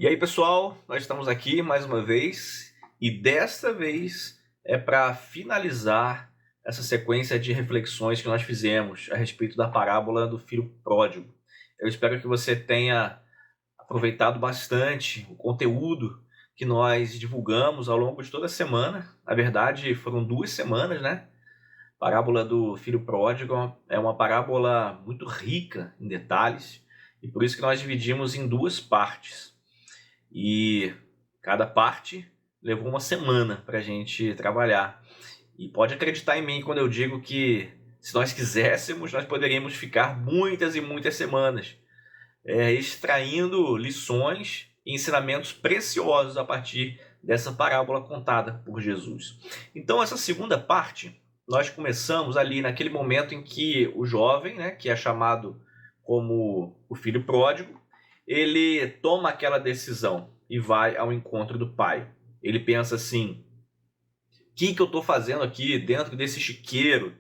E aí, pessoal, nós estamos aqui mais uma vez e desta vez é para finalizar essa sequência de reflexões que nós fizemos a respeito da parábola do filho pródigo. Eu espero que você tenha aproveitado bastante o conteúdo que nós divulgamos ao longo de toda a semana. Na verdade, foram 2 semanas, né? A parábola do filho pródigo é uma parábola muito rica em detalhes e por isso que nós dividimos em 2 partes. E cada parte levou uma semana para a gente trabalhar. E pode acreditar em mim quando eu digo que, se nós quiséssemos, nós poderíamos ficar muitas e muitas semanas extraindo lições e ensinamentos preciosos a partir dessa parábola contada por Jesus. Então, essa segunda parte, nós começamos ali naquele momento em que o jovem, né, que é chamado como o filho pródigo, ele toma aquela decisão e vai ao encontro do pai. Ele pensa assim: o que eu estou fazendo aqui dentro desse chiqueiro?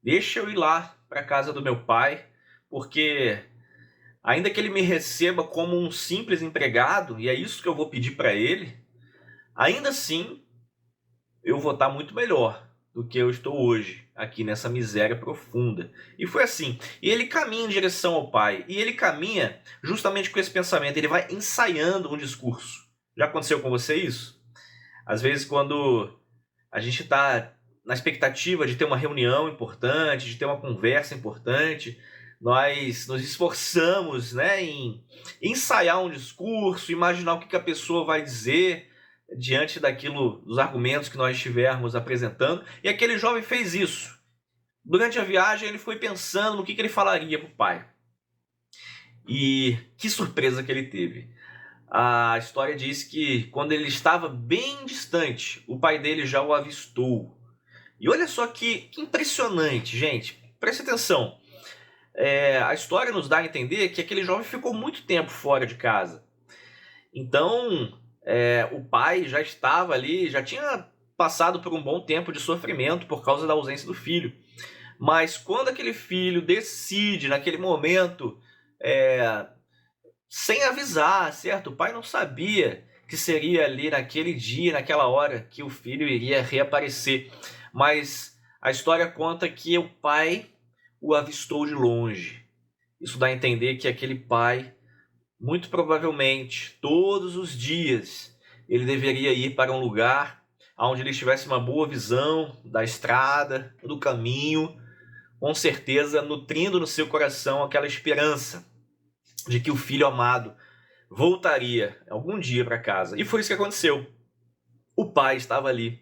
Deixa eu ir lá para a casa do meu pai, porque ainda que ele me receba como um simples empregado, e é isso que eu vou pedir para ele, ainda assim eu vou estar muito melhor do que eu estou hoje, aqui nessa miséria profunda. E foi assim. E ele caminha em direção ao pai. E ele caminha justamente com esse pensamento. Ele vai ensaiando um discurso. Já aconteceu com você isso? Às vezes, quando a gente está na expectativa de ter uma reunião importante, de ter uma conversa importante, nós nos esforçamos, né, em ensaiar um discurso, imaginar o que a pessoa vai dizer diante daquilo, dos argumentos que nós estivermos apresentando. E aquele jovem fez isso. Durante a viagem, ele foi pensando no que ele falaria para o pai. E que surpresa que ele teve. A história diz que quando ele estava bem distante, o pai dele já o avistou. E olha só que impressionante, gente. Preste atenção. A história nos dá a entender que aquele jovem ficou muito tempo fora de casa. Então, o pai já estava ali, já tinha passado por um bom tempo de sofrimento por causa da ausência do filho. Mas quando aquele filho decide, naquele momento, sem avisar, certo? O pai não sabia que seria ali naquele dia, naquela hora, que o filho iria reaparecer. Mas a história conta que o pai o avistou de longe. Isso dá a entender que aquele pai, muito provavelmente, todos os dias, ele deveria ir para um lugar onde ele tivesse uma boa visão da estrada, do caminho, com certeza nutrindo no seu coração aquela esperança de que o filho amado voltaria algum dia para casa. E foi isso que aconteceu. O pai estava ali,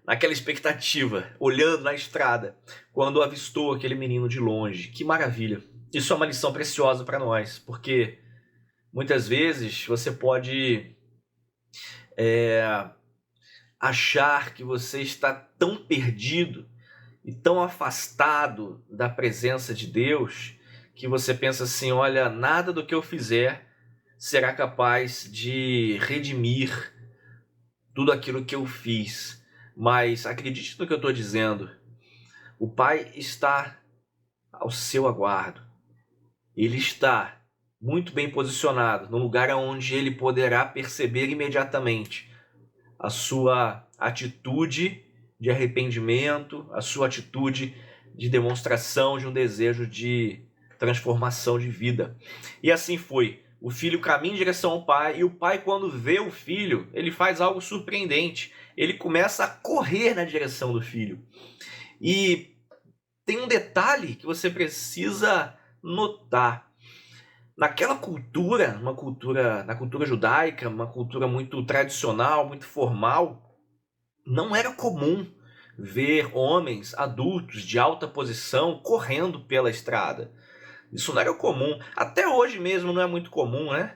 naquela expectativa, olhando na estrada, quando avistou aquele menino de longe. Que maravilha! Isso é uma lição preciosa para nós, porque muitas vezes você pode achar que você está tão perdido e tão afastado da presença de Deus que você pensa assim: olha, nada do que eu fizer será capaz de redimir tudo aquilo que eu fiz. Mas acredite no que eu estou dizendo. O Pai está ao seu aguardo. Ele está muito bem posicionado, no lugar onde ele poderá perceber imediatamente a sua atitude de arrependimento, a sua atitude de demonstração de um desejo de transformação de vida. E assim foi. O filho caminha em direção ao pai, e o pai, quando vê o filho, ele faz algo surpreendente. Ele começa a correr na direção do filho. E tem um detalhe que você precisa notar. Naquela cultura, na cultura judaica, uma cultura muito tradicional, muito formal, não era comum ver homens adultos de alta posição correndo pela estrada. Isso não era comum. Até hoje mesmo não é muito comum, né?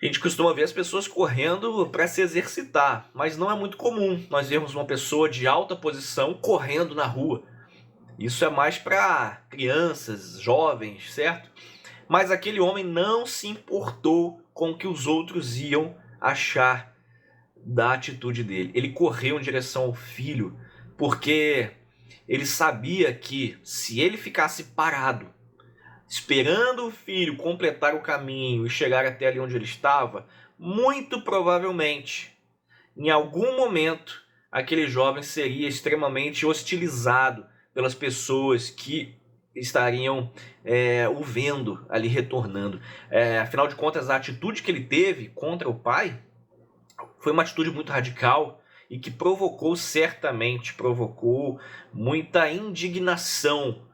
A gente costuma ver as pessoas correndo para se exercitar, mas não é muito comum nós vermos uma pessoa de alta posição correndo na rua. Isso é mais para crianças, jovens, certo? Mas aquele homem não se importou com o que os outros iam achar da atitude dele. Ele correu em direção ao filho, porque ele sabia que se ele ficasse parado, esperando o filho completar o caminho e chegar até ali onde ele estava, muito provavelmente, em algum momento, aquele jovem seria extremamente hostilizado pelas pessoas que estariam o vendo ali retornando. Afinal de contas, a atitude que ele teve contra o pai foi uma atitude muito radical e que certamente provocou muita indignação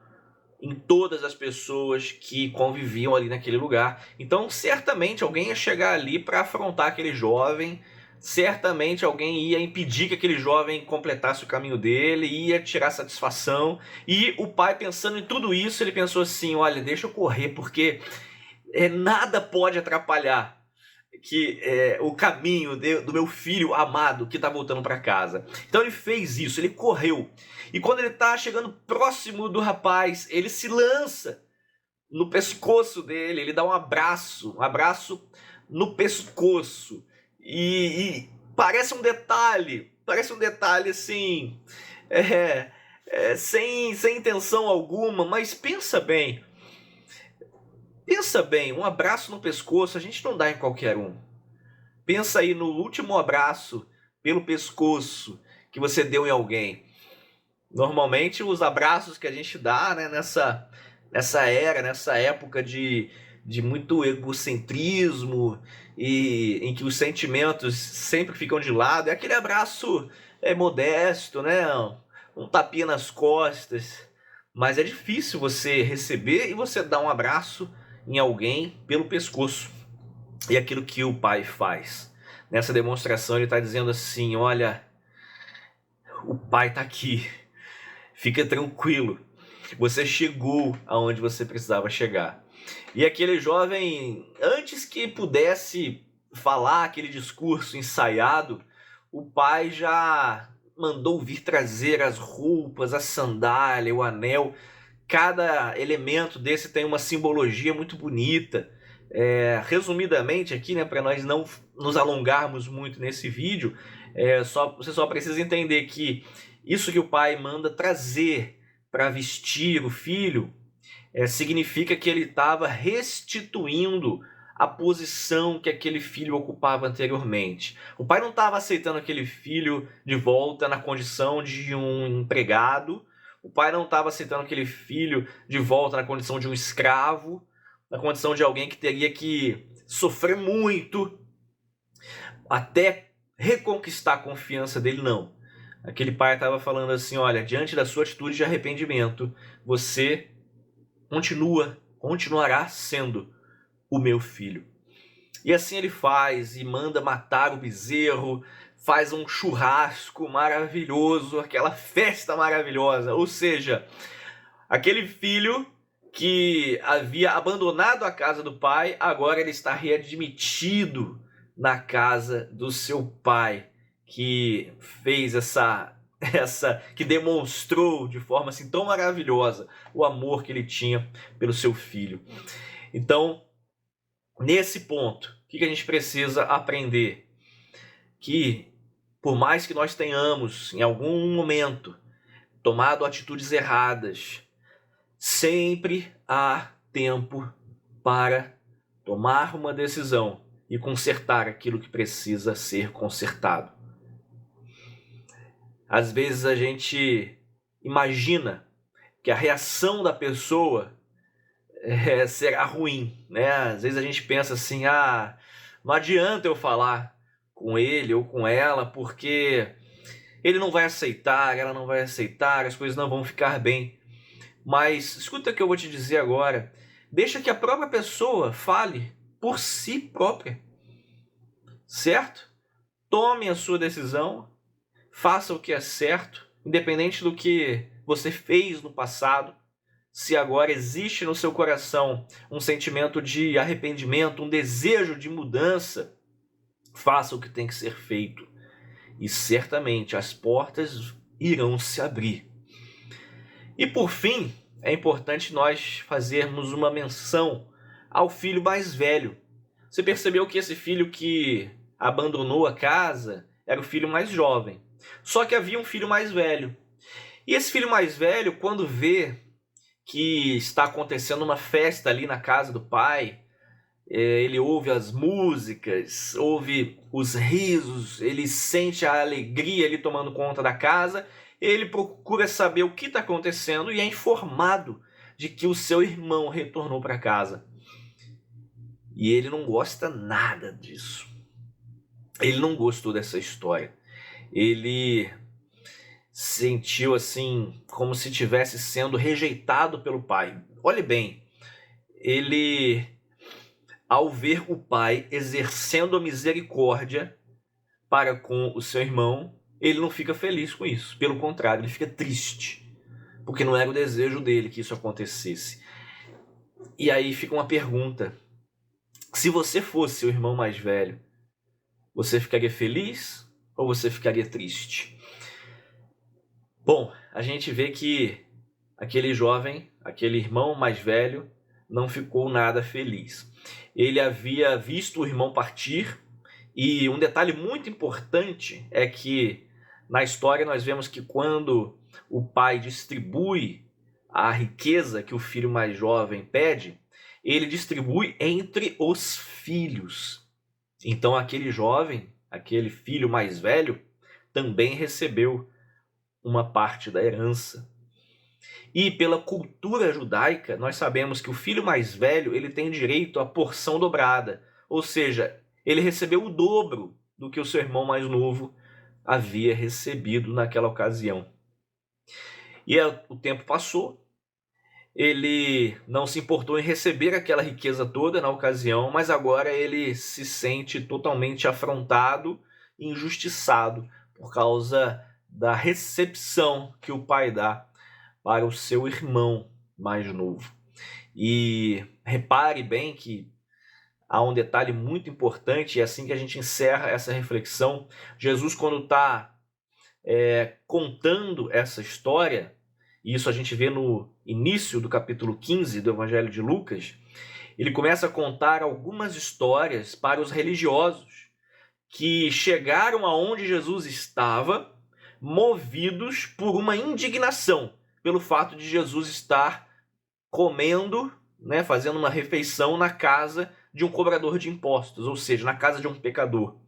em todas as pessoas que conviviam ali naquele lugar. Então, certamente alguém ia chegar ali para afrontar aquele jovem, certamente alguém ia impedir que aquele jovem completasse o caminho dele, ia tirar satisfação. E o pai, pensando em tudo isso, ele pensou assim: olha, deixa eu correr, porque nada pode atrapalhar o caminho do meu filho amado que está voltando para casa. Então ele fez isso, ele correu. E quando ele está chegando próximo do rapaz, ele se lança no pescoço dele, ele dá um abraço no pescoço. E parece um detalhe assim, sem intenção alguma, mas pensa bem, um abraço no pescoço a gente não dá em qualquer um. Pensa aí no último abraço pelo pescoço que você deu em alguém. Normalmente os abraços que a gente dá, né, nessa época de muito egocentrismo e em que os sentimentos sempre ficam de lado, é aquele abraço modesto, né, um tapinha nas costas. Mas é difícil você receber e você dar um abraço em alguém pelo pescoço. E aquilo que o pai faz. Nessa demonstração ele está dizendo assim: olha, o pai está aqui, fica tranquilo, você chegou aonde você precisava chegar. E aquele jovem, antes que pudesse falar aquele discurso ensaiado, o pai já mandou vir trazer as roupas, a sandália, o anel. Cada elemento desse tem uma simbologia muito bonita. Resumidamente aqui, né, para nós não nos alongarmos muito nesse vídeo, você só precisa entender que isso que o pai manda trazer para vestir o filho significa que ele estava restituindo a posição que aquele filho ocupava anteriormente. O pai não estava aceitando aquele filho de volta na condição de um empregado, o pai não estava aceitando aquele filho de volta na condição de um escravo, na condição de alguém que teria que sofrer muito até reconquistar a confiança dele, não. Aquele pai estava falando assim: olha, diante da sua atitude de arrependimento, você continuará sendo o meu filho. E assim ele faz, e manda matar o bezerro, faz um churrasco maravilhoso, aquela festa maravilhosa. Ou seja, aquele filho que havia abandonado a casa do pai, agora ele está readmitido na casa do seu pai, que fez que demonstrou de forma assim tão maravilhosa o amor que ele tinha pelo seu filho. Então, nesse ponto, o que a gente precisa aprender? Que por mais que nós tenhamos em algum momento tomado atitudes erradas, sempre há tempo para tomar uma decisão e consertar aquilo que precisa ser consertado. Às vezes a gente imagina que a reação da pessoa será ruim, né? Às vezes a gente pensa assim: não adianta eu falar com ele ou com ela, porque ele não vai aceitar, ela não vai aceitar, as coisas não vão ficar bem. Mas escuta o que eu vou te dizer agora. Deixa que a própria pessoa fale por si própria, certo? Tome a sua decisão, faça o que é certo, independente do que você fez no passado. Se agora existe no seu coração um sentimento de arrependimento, um desejo de mudança, faça o que tem que ser feito. E certamente as portas irão se abrir. E por fim, é importante nós fazermos uma menção ao filho mais velho. Você percebeu que esse filho que abandonou a casa era o filho mais jovem. Só que havia um filho mais velho. E esse filho mais velho, quando vê que está acontecendo uma festa ali na casa do pai. Ele ouve as músicas, ouve os risos, ele sente a alegria ali tomando conta da casa. Ele procura saber o que está acontecendo e é informado de que o seu irmão retornou para casa. E ele não gosta nada disso. Ele não gostou dessa história. Ele sentiu assim, como se estivesse sendo rejeitado pelo pai. Olhe bem, ele, ao ver o pai exercendo misericórdia para com o seu irmão, ele não fica feliz com isso. Pelo contrário, ele fica triste, porque não era o desejo dele que isso acontecesse. E aí fica uma pergunta: se você fosse o irmão mais velho, você ficaria feliz ou você ficaria triste? Bom, a gente vê que aquele jovem, aquele irmão mais velho, não ficou nada feliz. Ele havia visto o irmão partir, e um detalhe muito importante é que na história nós vemos que quando o pai distribui a riqueza que o filho mais jovem pede, ele distribui entre os filhos. Então aquele jovem, aquele filho mais velho, também recebeu uma parte da herança. E pela cultura judaica, nós sabemos que o filho mais velho ele tem direito à porção dobrada, ou seja, ele recebeu o dobro do que o seu irmão mais novo havia recebido naquela ocasião. E o tempo passou, ele não se importou em receber aquela riqueza toda na ocasião, mas agora ele se sente totalmente afrontado e injustiçado por causa da recepção que o pai dá para o seu irmão mais novo. E repare bem que há um detalhe muito importante, e é assim que a gente encerra essa reflexão. Jesus, quando está contando essa história, e isso a gente vê no início do capítulo 15 do Evangelho de Lucas, ele começa a contar algumas histórias para os religiosos que chegaram aonde Jesus estava, movidos por uma indignação pelo fato de Jesus estar comendo, fazendo uma refeição na casa de um cobrador de impostos, ou seja, na casa de um pecador.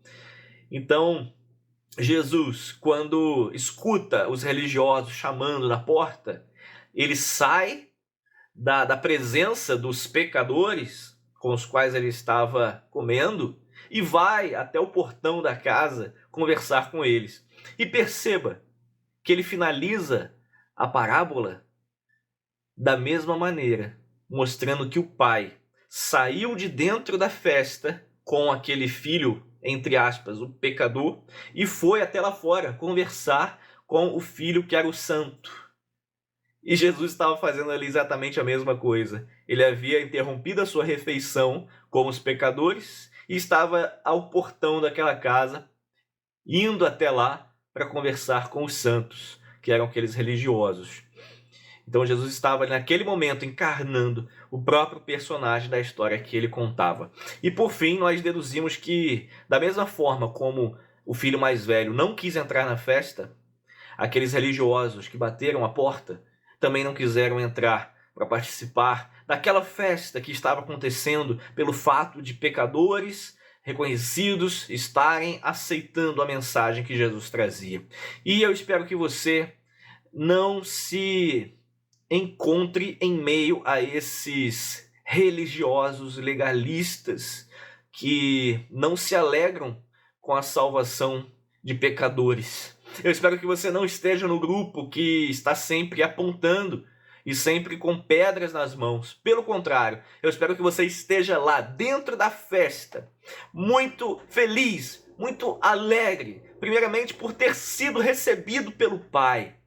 Então, Jesus, quando escuta os religiosos chamando na porta, ele sai da presença dos pecadores com os quais ele estava comendo e vai até o portão da casa conversar com eles. E perceba que ele finaliza a parábola da mesma maneira, mostrando que o pai saiu de dentro da festa com aquele filho, entre aspas, o pecador, e foi até lá fora conversar com o filho que era o santo. E Jesus estava fazendo ali exatamente a mesma coisa. Ele havia interrompido a sua refeição com os pecadores e estava ao portão daquela casa, indo até lá para conversar com os santos, que eram aqueles religiosos. Então Jesus estava naquele momento encarnando o próprio personagem da história que ele contava. E por fim, nós deduzimos que, da mesma forma como o filho mais velho não quis entrar na festa, aqueles religiosos que bateram a porta também não quiseram entrar para participar daquela festa que estava acontecendo pelo fato de pecadores reconhecidos estarem aceitando a mensagem que Jesus trazia. E eu espero que você não se encontre em meio a esses religiosos legalistas que não se alegram com a salvação de pecadores. Eu espero que você não esteja no grupo que está sempre apontando e sempre com pedras nas mãos. Pelo contrário, eu espero que você esteja lá dentro da festa, muito feliz, muito alegre, primeiramente por ter sido recebido pelo Pai,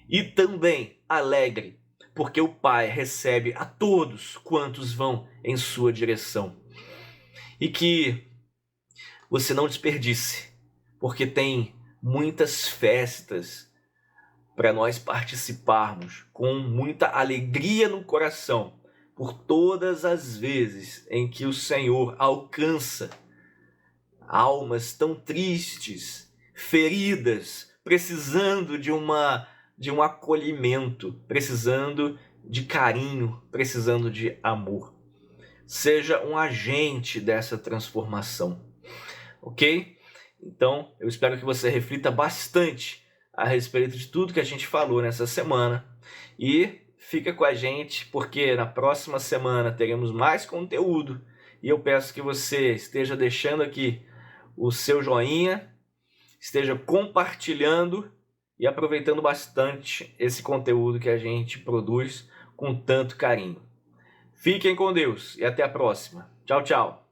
e também alegre, porque o Pai recebe a todos quantos vão em sua direção. E que você não desperdice, porque tem muitas festas para nós participarmos com muita alegria no coração, por todas as vezes em que o Senhor alcança almas tão tristes, feridas, precisando de uma de um acolhimento, precisando de carinho, precisando de amor. Seja um agente dessa transformação, ok? Então, eu espero que você reflita bastante a respeito de tudo que a gente falou nessa semana e fica com a gente, porque na próxima semana teremos mais conteúdo e eu peço que você esteja deixando aqui o seu joinha, esteja compartilhando e aproveitando bastante esse conteúdo que a gente produz com tanto carinho. Fiquem com Deus e até a próxima. Tchau, tchau.